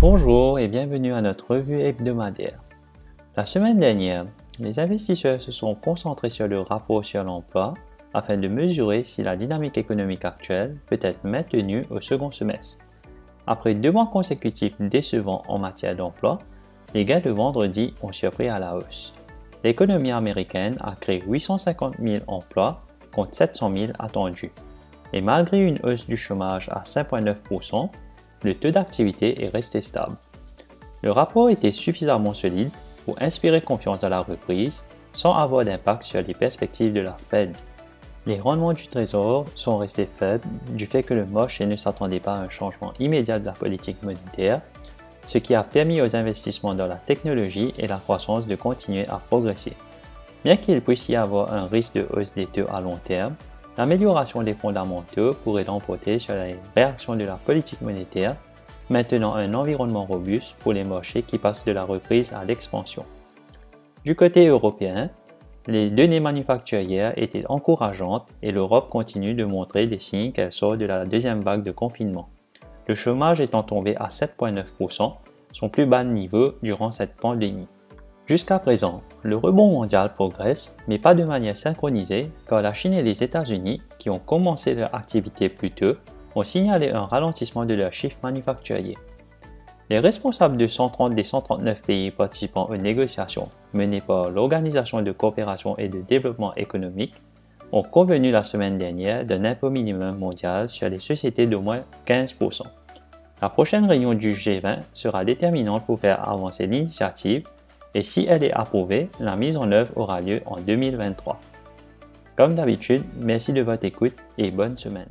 Bonjour et bienvenue à notre revue hebdomadaire. La semaine dernière, les investisseurs se sont concentrés sur le rapport sur l'emploi afin de mesurer si la dynamique économique actuelle peut être maintenue au second semestre. Après 2 mois consécutifs décevants en matière d'emploi, les gains de vendredi ont surpris à la hausse. L'économie américaine a créé 850 000 emplois contre 700 000 attendus. Et malgré une hausse du chômage à 5,9%, le taux d'activité est resté stable. Le rapport était suffisamment solide pour inspirer confiance à la reprise sans avoir d'impact sur les perspectives de la Fed. Les rendements du Trésor sont restés faibles du fait que le marché ne s'attendait pas à un changement immédiat de la politique monétaire, ce qui a permis aux investissements dans la technologie et la croissance de continuer à progresser. Bien qu'il puisse y avoir un risque de hausse des taux à long terme, l'amélioration des fondamentaux pourrait l'emporter sur les réactions de la politique monétaire, maintenant un environnement robuste pour les marchés qui passent de la reprise à l'expansion. Du côté européen, les données manufacturières étaient encourageantes et l'Europe continue de montrer des signes qu'elle sort de la deuxième vague de confinement. Le chômage étant tombé à 7,9%, son plus bas niveau durant cette pandémie. Jusqu'à présent, le rebond mondial progresse, mais pas de manière synchronisée, car la Chine et les États-Unis, qui ont commencé leur activité plus tôt, ont signalé un ralentissement de leurs chiffres manufacturiers. Les responsables de 130 des 139 pays participant aux négociations menées par l'Organisation de coopération et de développement économique ont convenu la semaine dernière d'un impôt minimum mondial sur les sociétés d'au moins 15%. La prochaine réunion du G20 sera déterminante pour faire avancer l'initiative et si elle est approuvée, la mise en œuvre aura lieu en 2023. Comme d'habitude, merci de votre écoute et bonne semaine.